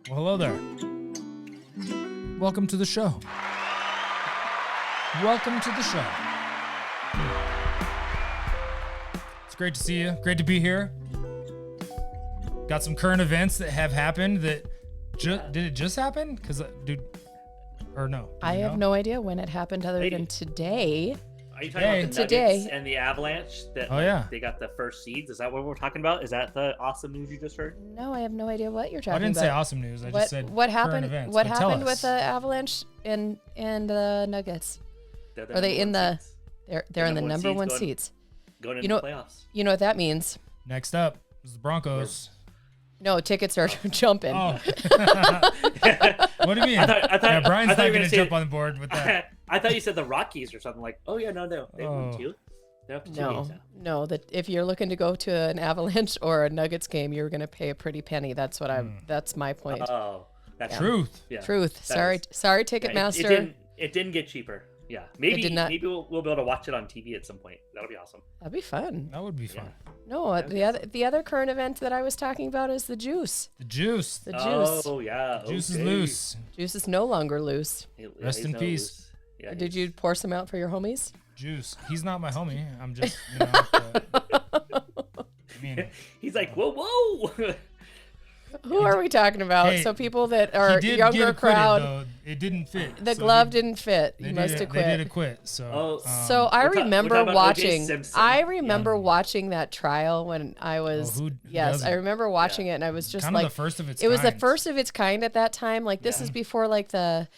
Well, hello there. Welcome to the show. Welcome to the show. It's great to see you. Great to be here. Got some current events that have happened that did it just happen? Because, dude, or no? I have no idea when it happened other than today. Are you talking about the Nuggets and the Avalanche? That they got the first seeds. Is that what we're talking about? Is that the awesome news you just heard? No, I have no idea what you're talking about. I didn't say awesome news. I just said what happened. Current events, what happened with the Avalanche and the Nuggets? Are they in the? They're in the number one seats. Going into the playoffs. You know what that means? Next up is the Broncos. No, tickets are jumping. Oh. What do you mean? I thought Brian's not going to jump on the board with that. I thought you said the Rockies or something like. Oh yeah, no, they won two. They're up to 2 games now. No. That if you're looking to go to an Avalanche or a Nuggets game, you're going to pay a pretty penny. That's what That's my point. Oh, that's truth. Yeah. Truth. Sorry, Ticketmaster. It didn't get cheaper. Yeah, maybe we'll be able to watch it on TV at some point. That'll be awesome. That'd be fun. That would be fun. Yeah. No, the other current event that I was talking about is the juice. The juice. The juice. Oh yeah. Juice is loose. Juice is no longer loose. Rest in peace. Yeah, Did you pour some out for your homies? Juice. He's not my homie. I'm just, he's like, whoa. Who are we talking about? Hey, so people that are he did younger get crowd. Though. It didn't fit. The glove didn't fit. He must have quit. They did acquit. So, so I remember watching. I remember Yeah. watching that trial when I was. I remember watching it, and I was just kind like, of the first of its it was kind. the first of its kind at that time. Like this is before like the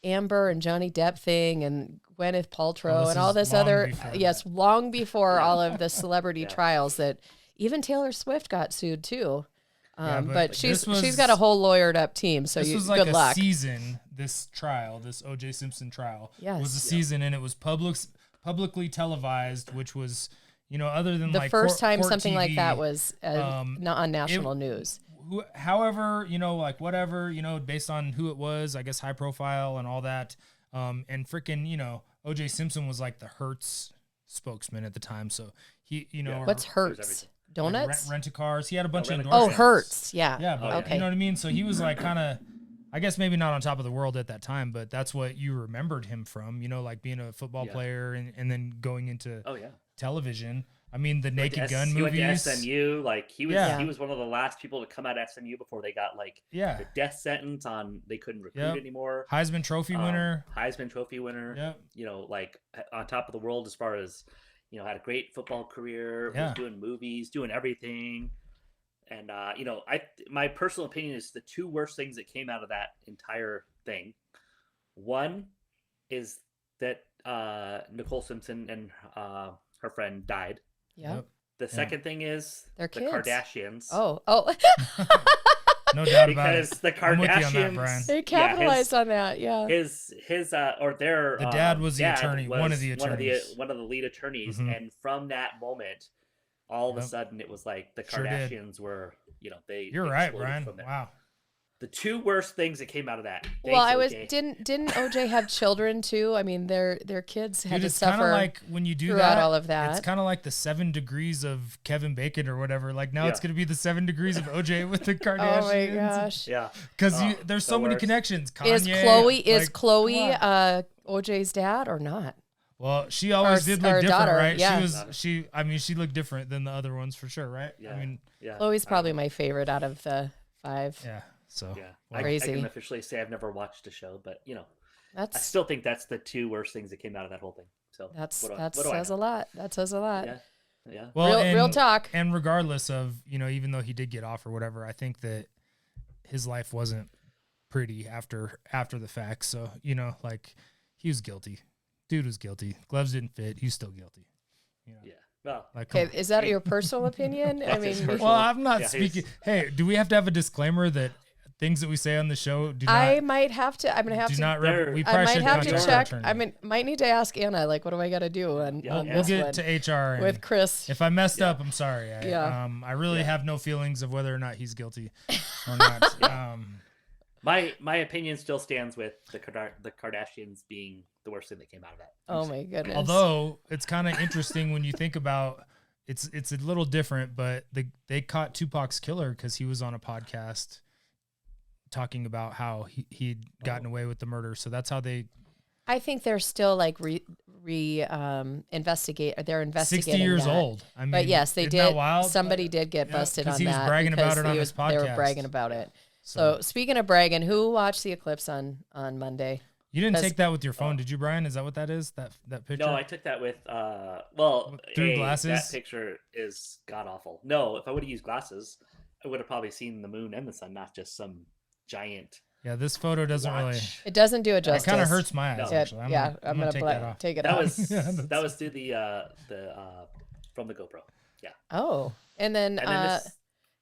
Amber and Johnny Depp thing and Gwyneth Paltrow and all this other. Yes, long before all of the celebrity trials that even Taylor Swift got sued too. But she's got a whole lawyered up team, so this was like good luck. Season. This trial, this O.J. Simpson trial, was a season, and it was publicly televised, which was, other than the like first time court something TV, like that was not on national news. However, whatever, based on who it was, I guess high profile and all that, and freaking, O.J. Simpson was like the Hertz spokesman at the time, so he, what's Hertz? Donuts? Rent-a-cars. He had a bunch of endorsements. Oh, Hertz. Yeah. Yeah, but okay. You know what I mean? So he was like kind of, I guess maybe not on top of the world at that time, but that's what you remembered him from, like being a football player and then going into television. I mean, the Naked Gun movies. He went to SMU. Like he was one of the last people to come out of SMU before they got the death sentence on they couldn't recruit anymore. Heisman Trophy winner. Yep. Like on top of the world as far as had a great football career, was doing movies, doing everything. And, my personal opinion is the two worst things that came out of that entire thing. One is that Nicole Simpson and her friend died. Yep. The second thing is the Kardashians. Oh. No doubt about it. Because the Kardashians, they capitalized on that. Yeah. The dad was the attorney, one of the attorneys, one of the lead attorneys, and from that moment, all of a sudden, it was like the Kardashians were, they. You're right, Brian. Wow. The two worst things that came out of that. Didn't OJ have children too? I mean, their kids had to suffer. It's kind of like when you do throughout all of that. It's kind of like the 7 degrees of Kevin Bacon or whatever. Like now it's going to be the 7 degrees of OJ with the Kardashians. Oh my gosh. Yeah. Because there's so many connections. Kanye, is Chloe OJ's dad or not? Well, she always did look different, daughter, right? Yeah. She looked different than the other ones for sure, right? Yeah. I mean, Chloe's probably my favorite out of the 5. Yeah. So crazy. I can officially say I've never watched a show, but I still think that's the two worst things that came out of that whole thing. So that says a lot. That says a lot. Yeah. Well, real talk. And regardless of even though he did get off or whatever, I think that his life wasn't pretty after the fact. So like he was guilty. Dude was guilty. Gloves didn't fit. He's still guilty. Yeah. Well, okay, is that your personal opinion? I mean, well, I'm not speaking. Hey, do we have to have a disclaimer that things that we say on the show do not? I might have to. I'm gonna have do to. Not we I might have to check. Attorney. Might need to ask Anna. Like, what do I got to do on we'll this get one to HR with Chris. If I messed up, I'm sorry. I really have no feelings of whether or not he's guilty or not. My opinion still stands with the Kardashians being the worst thing that came out of that. Oh my goodness. Although it's kind of interesting when you think about it's a little different, but they caught Tupac's killer because he was on a podcast talking about how he'd gotten away with the murder. So that's how they. I think they're still like investigate. They're investigating. 60 years that. old. I mean, but yes, they did. Somebody did get busted on that. He was bragging about it on his podcast. They were bragging about it. So speaking of bragging, who watched the eclipse on Monday? You didn't take that with your phone, did you, Brian? Is that what that is? That picture? No, I took that with through glasses. That picture is god awful. No, if I would have used glasses, I would have probably seen the moon and the sun, not just some giant. Yeah, this photo doesn't really. It doesn't do it justice. It kind of hurts my eyes. No. Actually, I'm gonna take it that off. That was through the from the GoPro. Yeah. Oh, and then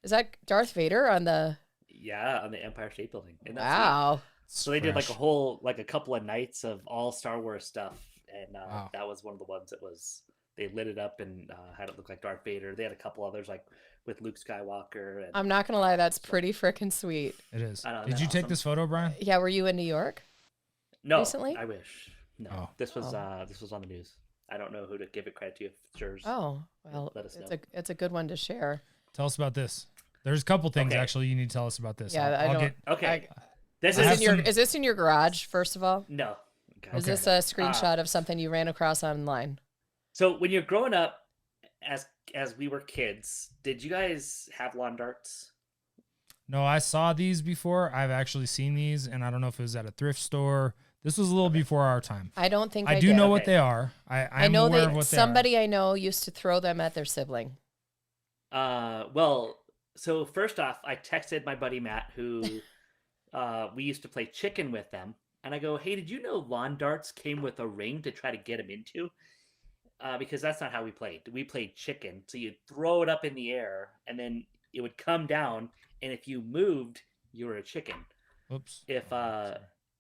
is that Darth Vader on the? Yeah, on the Empire State Building. Wow. So they did like a couple of nights of all Star Wars stuff, and that was one of the ones that was they lit it up and had it look like Darth Vader. They had a couple others like with Luke Skywalker. And I'm not gonna lie, that's pretty freaking sweet. It is. Did you take this photo, Brian? Yeah, were you in New York? No, recently. I wish. No, this was on the news. I don't know who to give it credit to. If it's yours. Oh well, let us know. It's a good one to share. Tell us about this. There's a couple things actually you need to tell us about this. Yeah, Okay. Is this in your garage? First of all, no. Okay. Is this a screenshot of something you ran across online? So when you're growing up, as we were kids, did you guys have lawn darts? No, I saw these before. I've actually seen these, and I don't know if it was at a thrift store. This was a little before our time. I don't think I do know what they are. I know aware of what somebody they are. I know used to throw them at their sibling. Well, so first off, I texted my buddy Matt, who we used to play chicken with them, and I go, "Hey, did you know lawn darts came with a ring to try to get him into?" Because that's not how we played. We played chicken, so you'd throw it up in the air, and then it would come down, and if you moved, you were a chicken. Oops.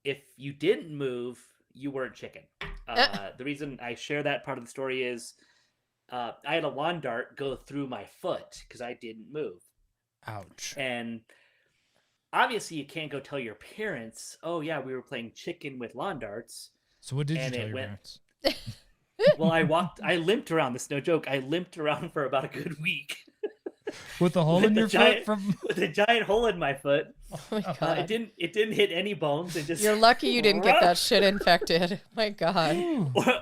If you didn't move, you weren't chicken. The reason I share that part of the story is I had a lawn dart go through my foot because I didn't move. Ouch. And obviously you can't go tell your parents, "Oh yeah, we were playing chicken with lawn darts." So what did you tell your parents? Well, I limped around. This is no joke. I limped around for about a good week. With a hole in your foot? With a giant hole in my foot. Oh my God. It didn't hit any bones. It just You're lucky you didn't get that shit infected. My God.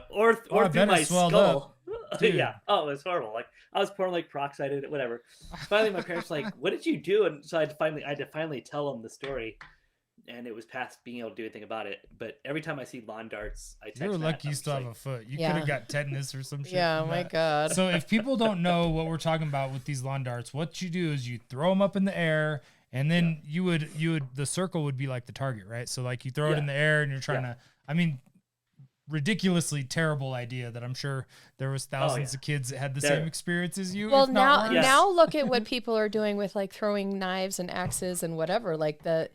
Or through my skull. Yeah. Oh, it was horrible. Like I was pouring like peroxide in it, whatever. Finally, my parents were like, "What did you do?" And so I had to finally tell them the story. And it was past being able to do anything about it. But every time I see lawn darts, I text You're Matt, lucky you still have a foot. You could have got tetanus or some shit. Yeah, my God. So if people don't know what we're talking about with these lawn darts, what you do is you throw them up in the air, and then you would the circle would be like the target, right? So like you throw it in the air, and you're trying to. I mean, ridiculously terrible idea that I'm sure there was thousands of kids that had the same experience as you. Well, now look at what people are doing with like throwing knives and axes and whatever. Like the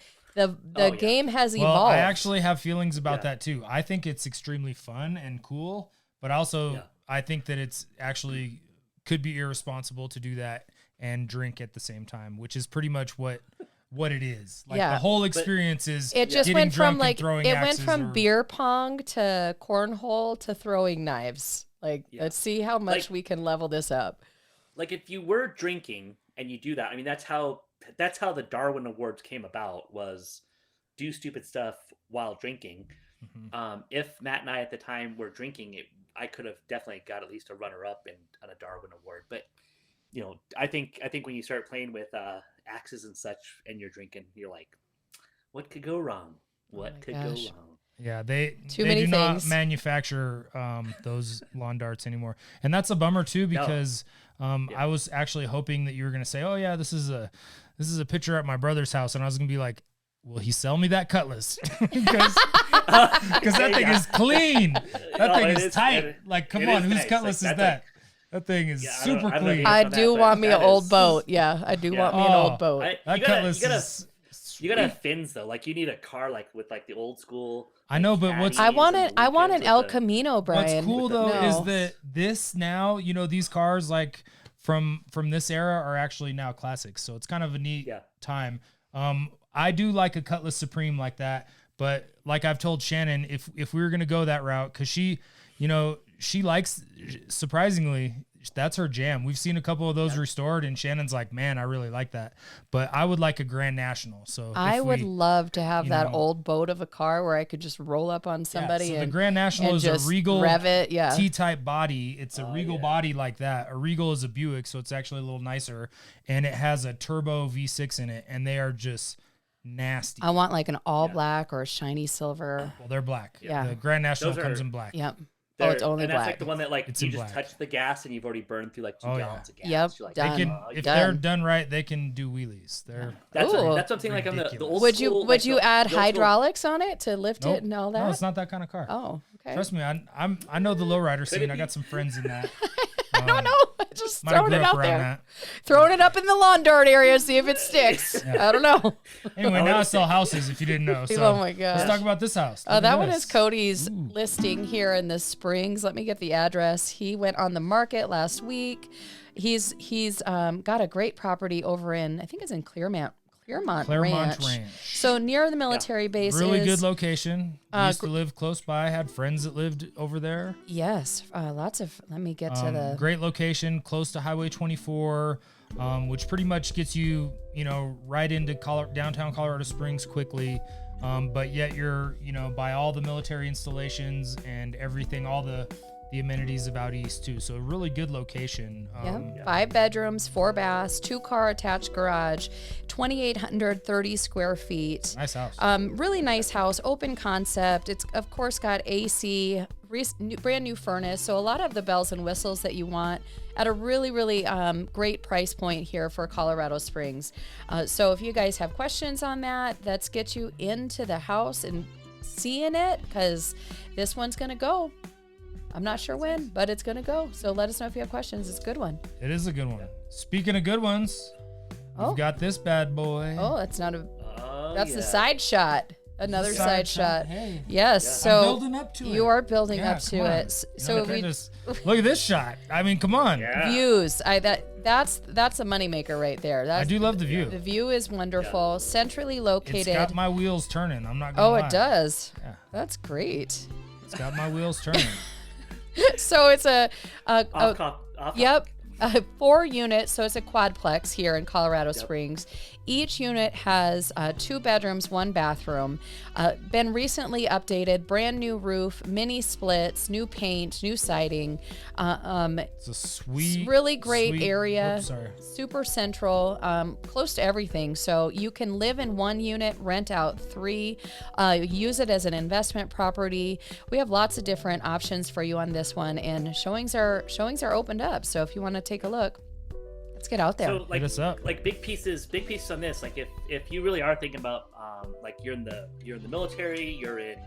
game has evolved. Well, I actually have feelings about that too. I think it's extremely fun and cool, but also I think that it's actually could be irresponsible to do that and drink at the same time, which is pretty much what it is. Like the whole experience is it just went from like it went from beer pong to cornhole to throwing knives. Like let's see how much we can level this up. Like if you were drinking and you do that, I mean that's how the Darwin Awards came about, was do stupid stuff while drinking. Mm-hmm. If Matt and I at the time were drinking, I could have definitely got at least a runner-up on a Darwin Award. But you know, I think when you start playing with axes and such, and you're drinking, you're like, what could go wrong? What could go wrong? Yeah, they do not manufacture those lawn darts anymore, and that's a bummer too because I was actually hoping that you were going to say, "Oh yeah, this is a picture at my brother's house," and I was going to be like, "Will he sell me that cutlass?" Because that thing is clean. That thing is tight. Like, come on, whose cutlass is that? That thing is super clean. I do want me an old boat. Yeah, I do want me an old boat. That cutlass is. You gotta have fins though. Like you need a car like with like the old school. I know, but I want an El Camino, Brian. What's cool though is that this now, you know, these cars like from this era are actually now classics. So it's kind of a neat time. I do like a Cutlass Supreme like that, but like I've told Shannon, if we were gonna go that route, because she, you know, she likes, surprisingly, that's her jam. We've seen a couple of those restored, and Shannon's like, man, I really like that. But I would like a Grand National. So I would love to have that old boat of a car where I could just roll up on somebody. So the Grand National is a Regal rev it, T-type body. It's a Regal body like that. A Regal is a Buick, so it's actually a little nicer, and it has a turbo V6 in it, and they are just nasty. I want like an all black or a shiny silver. Well, they're black. Yeah. The Grand National comes in black. Yep. Oh, it's only black. That's like the one that it's you just touch the gas and you've already burned through like 2 gallons of gas. Yep. You're like, done. If they're done right, they can do wheelies. That's what I'm saying. Like on the old would school, would you add hydraulics on it to lift it and all that? No, it's not that kind of car. Oh, okay. Trust me, I know the lowrider scene. I got some friends in that. I don't know. Just Might have throwing grew it up out around there. that. Throwing it up in the lawn dart area, see if it sticks. I don't know. Anyway, now I sell houses if you didn't know. So oh my gosh. let's talk about this house. That one is Cody's listing here in the Springs. Let me get the address. He went on the market last week. He's got a great property over in, I think it's in Claremont Ranch. So near the military base. Really good location. Used to live close by. Had friends that lived over there. Yes. Lots of, let me get to the. Great location, close to Highway 24, which pretty much gets you, right into downtown Colorado Springs quickly. But yet you're, by all the military installations and everything, all the amenities of out east too. So a really good location. 5 bedrooms, 4 baths, 2-car attached garage, 2,830 square feet. Nice house. Really nice house, open concept. It's of course got AC, brand new furnace. So a lot of the bells and whistles that you want at a really, really great price point here for Colorado Springs. So if you guys have questions on that, let's get you into the house and seeing it, because this one's going to go. I'm not sure when, but it's going to go. So let us know if you have questions. It's a good one. It is a good one. Speaking of good ones, we've got this bad boy. Oh, that's not a... that's the side shot. Another side shot. Hey. Yes. Yeah. So I'm building up to it. You are building up to it. So we just look at this shot. I mean, come on. Yeah. Views. That's a moneymaker right there. I do love the view. The view is wonderful. Yeah. Centrally located. It's got my wheels turning. I'm not gonna lie. It does. Yeah. That's great. It's got my wheels turning. So it's a 4 units, so it's a quadplex here in Colorado Springs. Each unit has 2 bedrooms, 1 bathroom. Been recently updated, brand new roof, mini splits, new paint, new siding. It's a sweet, really great area. Oops, sorry. Super central, close to everything. So you can live in 1 unit, rent out 3, use it as an investment property. We have lots of different options for you on this one, and showings are opened up. So if you want to take a look, let's get out there. So hit us up. Like big pieces on this. Like if you really are thinking about like you're in the military, you're an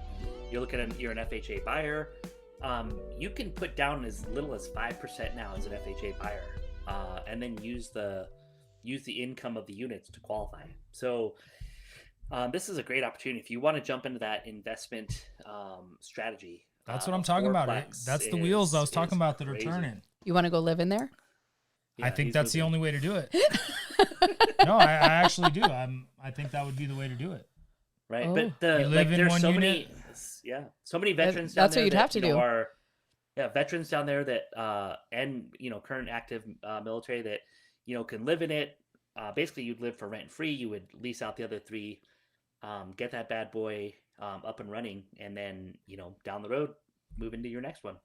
FHA buyer, you can put down as little as 5% now as an FHA buyer, and then use the income of the units to qualify. So this is a great opportunity if you want to jump into that investment strategy. That's what I'm talking about. That's the wheels I was talking about that are crazy. turning. You want to go live in there? Yeah, I think that's the only way to do it. No, I actually do. I think that would be the way to do it. Right, Oh. but there's so many veterans down That's there what you'd have to do. Veterans down there that and current active military that can live in it. Basically, you'd live for rent free. You would lease out the other 3, get that bad boy up and running, and then down the road move into your next one.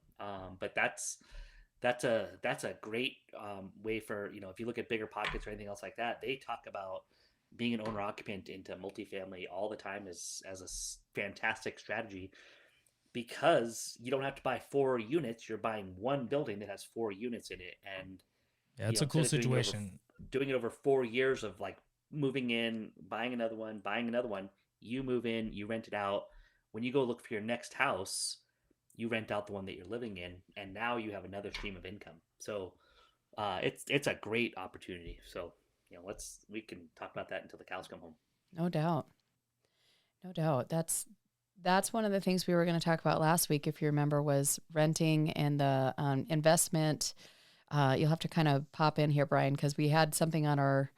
But that's a great way for if you look at Bigger Pockets or anything else like that, they talk about being an owner occupant into multifamily all the time as a fantastic strategy, because you don't have to buy 4 units. You're buying 1 building that has 4 units in it, and it's a cool situation. Doing it over 4 years of like moving in, buying another one, you move in, you rent it out. When you go look for your next house, you rent out the one that you're living in, and now you have another stream of income. So it's a great opportunity. So we can talk about that until the cows come home. No doubt. That's one of the things we were going to talk about last week, if you remember, was renting and the investment. You'll have to kind of pop in here, Brian, because we had something on our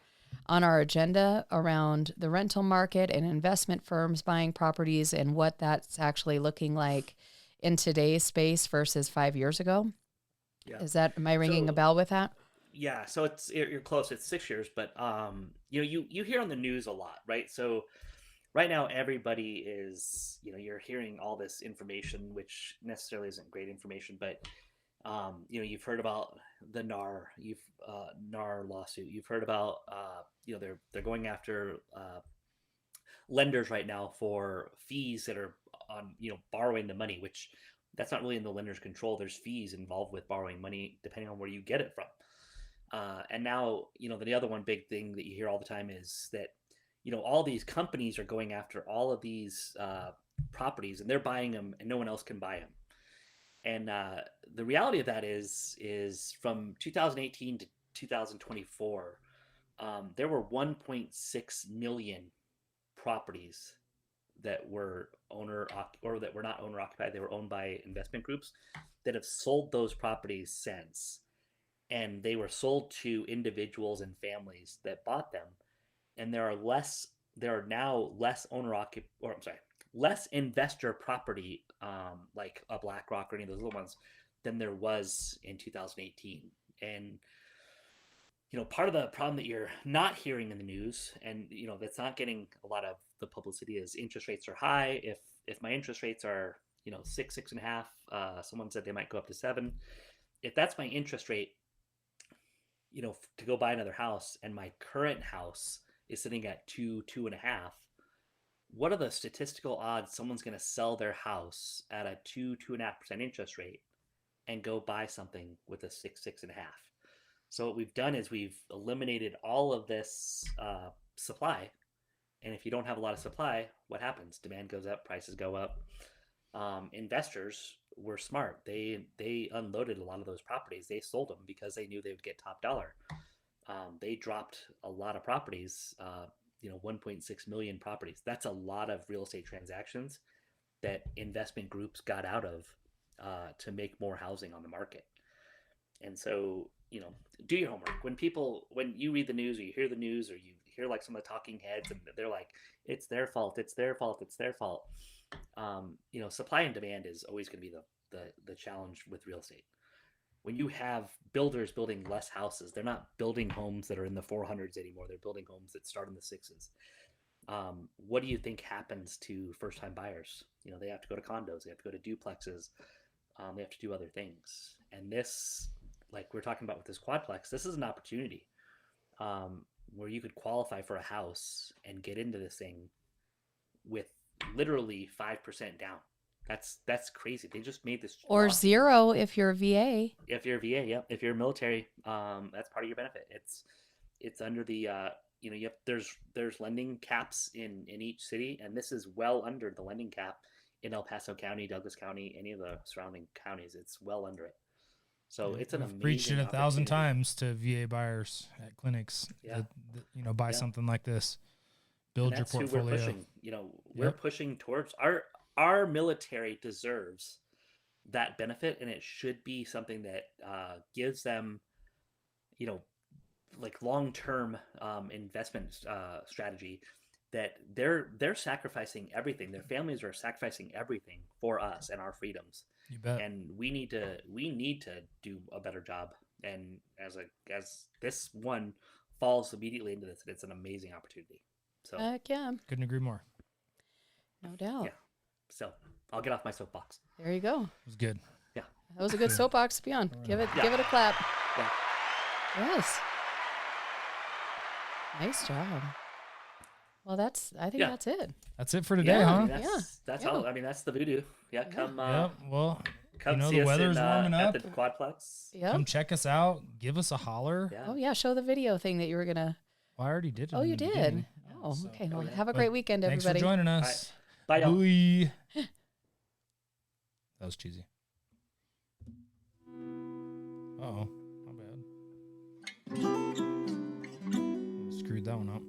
agenda around the rental market and investment firms buying properties and what that's actually looking like in today's space versus 5 years ago. Yeah. Am I ringing a bell with that? Yeah. So you're close. It's 6 years, but you hear on the news a lot, right? So right now everybody is, you're hearing all this information, which necessarily isn't great information, but you've heard about the NAR lawsuit. You've heard about they're going after lenders right now for fees that are on borrowing the money, which that's not really in the lender's control. There's fees involved with borrowing money depending on where you get it from. And now the other one big thing that you hear all the time is that all these companies are going after all of these properties, and they're buying them, and no one else can buy them. And the reality of that is from 2018 to 2024, there were 1.6 million properties that were that were not owner occupied. They were owned by investment groups that have sold those properties since, and they were sold to individuals and families that bought them. And there are now less investor property, like a BlackRock or any of those little ones, than there was in 2018. And part of the problem that you're not hearing in the news, and that's not getting a lot of the publicity, is interest rates are high. If my interest rates are 6.5, someone said they might go up to 7. If that's my interest rate, to go buy another house, and my current house is sitting at 2.5, what are the statistical odds someone's going to sell their house at a 2.5% interest rate and go buy something with a 6.5? So what we've done is we've eliminated all of this supply. And if you don't have a lot of supply, what happens? Demand goes up, prices go up. Investors were smart. They unloaded a lot of those properties. They sold them because they knew they would get top dollar. They dropped a lot of properties, 1.6 million properties. That's a lot of real estate transactions that investment groups got out of to make more housing on the market. And so, do your homework. When you read the news, or you hear the news, or you hear like some of the talking heads, and they're like, it's their fault, it's their fault, it's their fault. Supply and demand is always going to be the challenge with real estate. When you have builders building less houses, they're not building homes that are in the 400s anymore. They're building homes that start in the 6s. What do you think happens to first-time buyers? They have to go to condos. They have to go to duplexes. They have to do other things. And this, like we're talking about with this quadplex, this is an opportunity where you could qualify for a house and get into this thing with literally 5% down. That's crazy. They just made this. Or zero if you're a VA. If you're a VA, yep. If you're military, that's part of your benefit. It's under the there's lending caps in each city, and this is well under the lending cap in El Paso County, Douglas County, any of the surrounding counties. It's well under it. So it's an amazing. Preached it 1,000 times to VA buyers at clinics. Yeah. Buy something like this. Build your portfolio. Who we're pushing. We're pushing towards our military deserves that benefit, and it should be something that gives them, like long-term investment strategy, that they're sacrificing everything. Their families are sacrificing everything for us and our freedoms. You bet. And we need to do a better job. And as this one falls immediately into this, it's an amazing opportunity. So heck yeah, couldn't agree more. No doubt. Yeah. So I'll get off my soapbox. There you go. It was good. Yeah. That was a good soapbox to be on. Give it a clap. Yeah. Yes. Nice job. Well, I think that's it. That's it for today, huh? That's all. I mean, that's the voodoo. Yeah. Come. Well, come the weather's warming up. At the quadplex. Yeah. Come check us out. Give us a holler. Yeah. Oh yeah. Show the video thing that you were gonna. Well, I already did it. Oh, you did. Oh, okay. Well, have a great weekend, everybody. Thanks for joining us. Bye, y'all. Bye. That was cheesy. Uh-oh. My bad. Screwed that one up.